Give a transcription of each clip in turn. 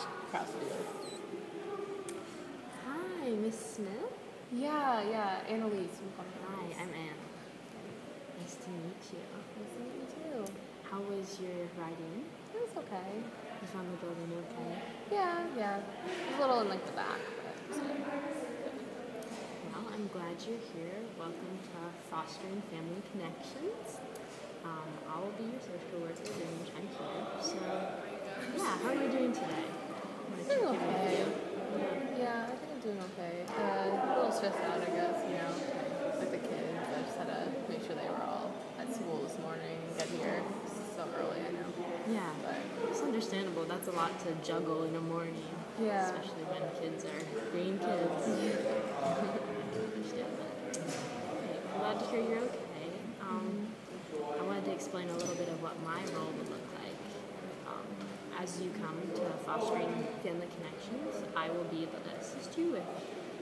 across the field. Hi, Miss Smith. Yeah, Annalise. You can call me Hi, Annalise. I'm Anne. Nice to meet you. Nice to meet you too. How was your ride in? It was okay. You found the building okay? Yeah. It was a little in like the back, but it was good. Well, I'm glad you're here. Welcome to Fostering Family Connections. I will be your social worker during your time here. So, yeah, how are you doing today? I'm doing okay. Yeah, I think I'm doing okay. A little stressed out, I guess, with the kids. I just had to make sure they were all at school this morning and get here so early, I know. Yeah, But it's understandable. That's a lot to juggle in a morning. Yeah. Especially when kids are being kids. I understand that. Okay, I'm glad to hear you're okay. I wanted to explain a little bit of what my role would look like. As you come to Fostering Family Connections, I will be able to assist you with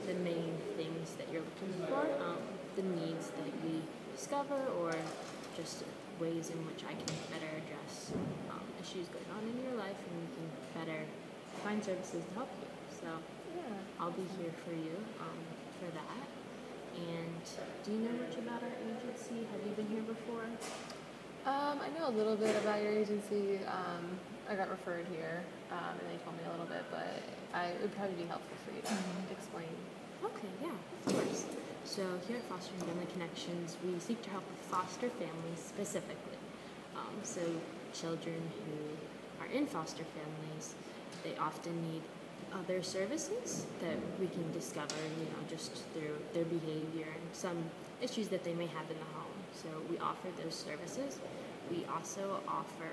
the main things that you're looking for, the needs that we discover, or just ways in which I can better address issues going on in your life, and we can better find services to help you. So yeah. I'll be here for you for that. And do you know much about our agency? Have you been here before? I know a little bit about your agency. I got referred here, and they told me a little bit, but it would probably be helpful for you to explain. Okay, yeah, of course. So here at Fostering Family Connections, we seek to help foster families specifically. So children who are in foster families, they often need other services that we can discover, just through their behavior and some issues that they may have in the home. So we offer those services. We also offer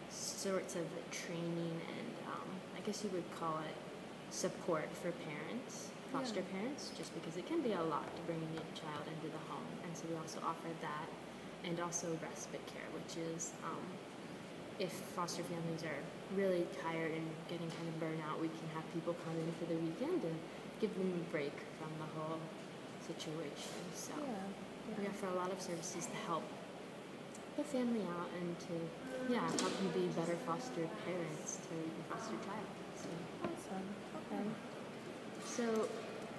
sorts of training and I guess you would call it support for parents, foster parents, just because it can be a lot to bring a new child into the home. And so we also offer that, and also respite care, which is if foster families are really tired and getting kind of burnt out, we can have people come in for the weekend and give them a break from the whole situation. So we offer a lot of services to help the family out and to help you be better foster parents to your foster child. So, Awesome. Okay. so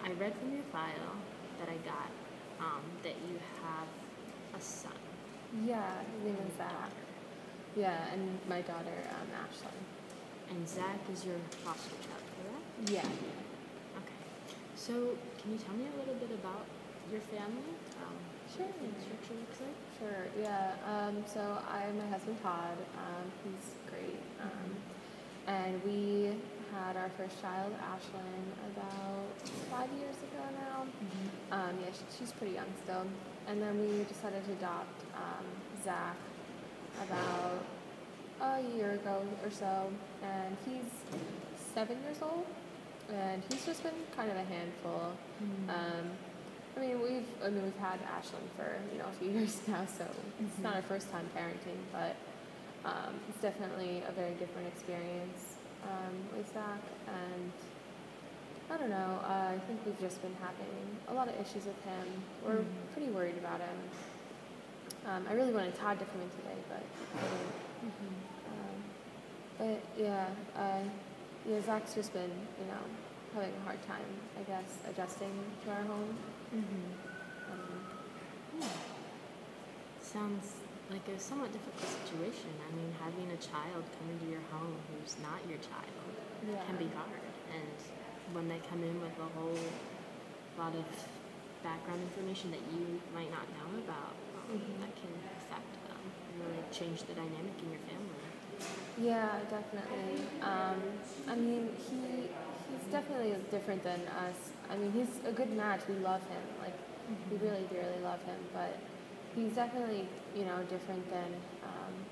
I read from your file that I got that you have a son. Yeah, his name is Zach. Yeah, and my daughter, Ashlyn. And Zach is your foster child, correct? Yeah. Okay. So can you tell me a little bit about your family? Sure. What the structure looks like? Sure, yeah. So I'm my husband Todd. He's great. And we had our first child, Ashlyn, about 5 years ago now. She's pretty young still. And then we decided to adopt Zach about a year ago or so. And he's 7 years old. And he's just been kind of a handful. We've had Ashlyn for a few years now, so it's not our first time parenting, but it's definitely a very different experience with Zach, and I don't know. I think we've just been having a lot of issues with him. We're pretty worried about him. I really wanted Todd to come in today, but I didn't. Zach's just been having a hard time, I guess, adjusting to our home. Sounds like a somewhat difficult situation. I mean, having a child come into your home who's not your child can be hard. And when they come in with a whole lot of background information that you might not know about, that can affect them and really change the dynamic in your family. Yeah, definitely. He's definitely different than us. He's a good match. We love him. We really dearly love him. But he's definitely, different than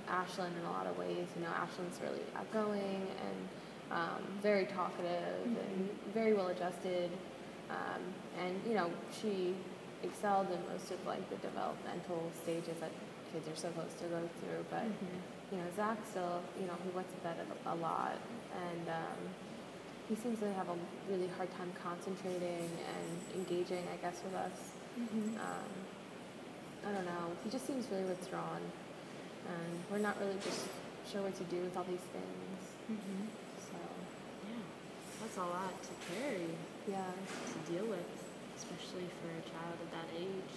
Ashlyn in a lot of ways. Ashlyn's really outgoing and very talkative and very well adjusted. She excelled in most of the developmental stages that kids are supposed to go through. But Zach still, he wets the bed a lot, and he seems to have a really hard time concentrating and engaging, I guess, with us. I don't know. He just seems really withdrawn, and we're not really just sure what to do with all these things. So a lot to carry, Yeah. to deal with, especially for a child at that age,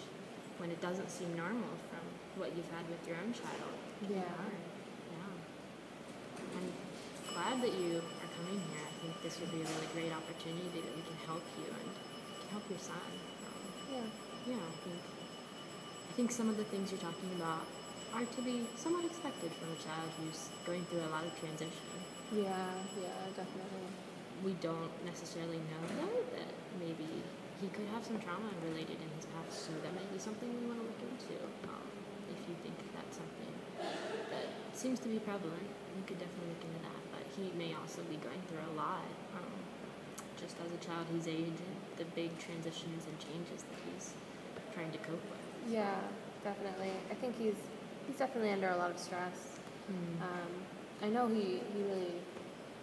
when it doesn't seem normal from what you've had with your own child. Yeah. Yeah. I'm glad that you are coming here. I think this would be a really great opportunity that we can help you and can help your son. Yeah. Yeah, I think some of the things you're talking about are to be somewhat expected from a child who's going through a lot of transition. Yeah, definitely. We don't necessarily know though that maybe he could have some trauma related in his past, so that might be something we want to look into. If you think that's something that seems to be prevalent, we could definitely look into that. But he may also be going through a lot, just as a child his age, and the big transitions and changes that he's trying to cope with. Yeah, definitely. I think he's definitely under a lot of stress. I know he really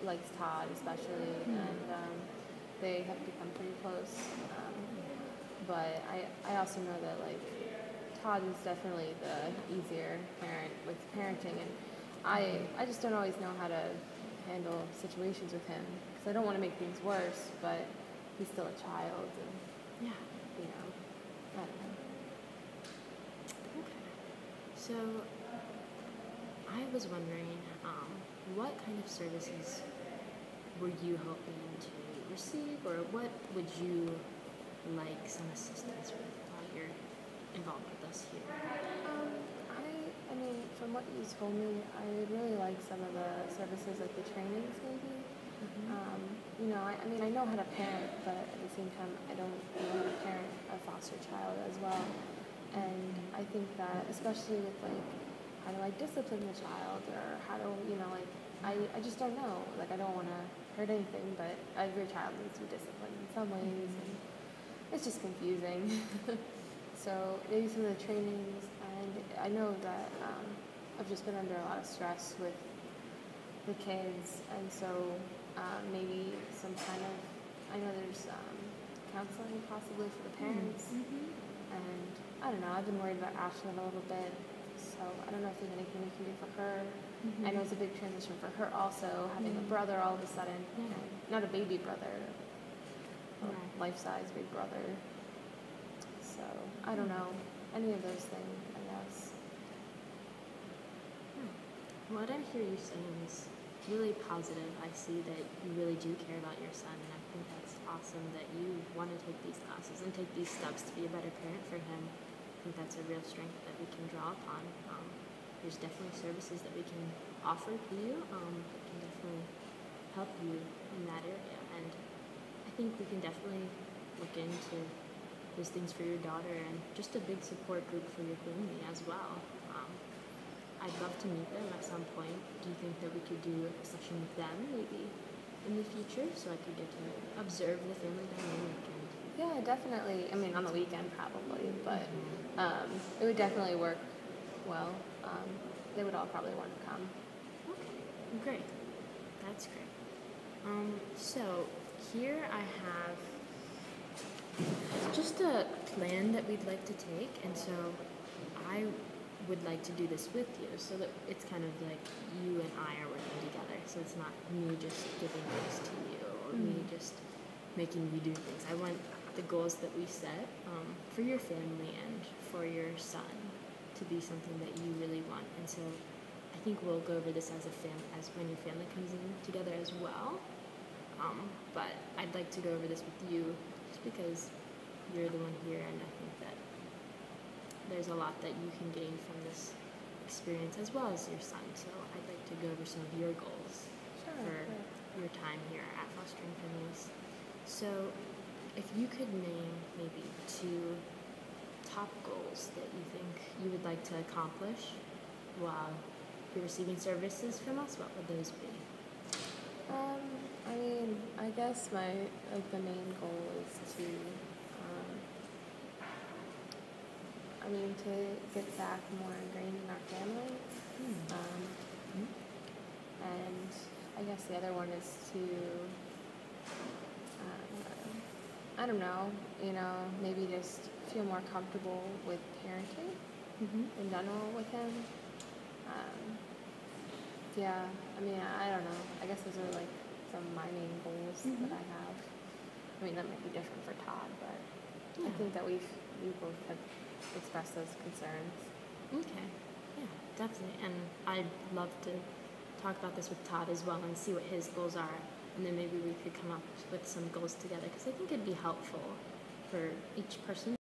likes Todd, especially, and they have become pretty close. But I also know that like Todd is definitely the easier parent with parenting, and I just don't always know how to handle situations with him because I don't want to make things worse, but he's still a child, and Yeah. you know, I don't know. Okay. So, I was wondering, what kind of services were you hoping to receive, or what would you like some assistance with while you're involved with us here? I mean, from what you told me, I would really like some of the services, like the trainings, maybe. You know, I mean, I know how to parent, but at the same time, I don't know how to parent a foster child as well. And I think that, especially with like, how do I discipline the child, or how do you know, like, I just don't know. Like, I don't want to hurt anything, but every child needs to be disciplined in some ways, and it's just confusing. So maybe some of the trainings, and I know that I've just been under a lot of stress with the kids, and so maybe some kind of, I know there's counseling possibly for the parents, and I don't know, I've been worried about Ashlyn a little bit, so I don't know if there's anything we can do for her. I know it's a big transition for her also, having a brother all of a sudden, not a baby brother, a life-size big brother. So I don't know, any of those things, I guess. What I hear you saying is really positive. I see that you really do care about your son, and I think that's awesome that you want to take these classes and take these steps to be a better parent for him. I think that's a real strength that we can draw upon. There's definitely services that we can offer to you that can definitely help you in that area, and I think we can definitely look into those things for your daughter and just a big support group for your family as well. I'd love to meet them at some point. Do you think that we could do a session with them maybe in the future, so I could get to observe the family dynamic? And Yeah, definitely. I mean, on the weekend probably, but it would definitely work well. They would all probably want to come. okay, great. That's great. So here I have just a plan that we'd like to take, and so I would like to do this with you, so that it's kind of like you and I are working together. So it's not me just giving things to you, or me just making you do things. I want the goals that we set for your family and for your son to be something that you really want. And so I think we'll go over this as as when your family comes in together as well. But I'd like to go over this with you just because you're the one here, and I think that there's a lot that you can gain from this experience as well as your son. So I'd like to go over some of your goals for your time here at Fostering Families. So if you could name maybe 2 top goals that you think you would like to accomplish while you're receiving services from us, what would those be? I mean, I guess the main goal is to, to get Zach more ingrained in our family. And I guess the other one is to, I don't know, maybe just feel more comfortable with parenting in general with him. Yeah, I mean, I don't know. I guess those are like some of my main goals Mhm. that I have. I mean, that might be different for Todd, but I Yeah. think that we both have expressed those concerns. Okay. Yeah, definitely. And I'd love to talk about this with Todd as well and see what his goals are. And then maybe we could come up with some goals together because I think it'd be helpful for each person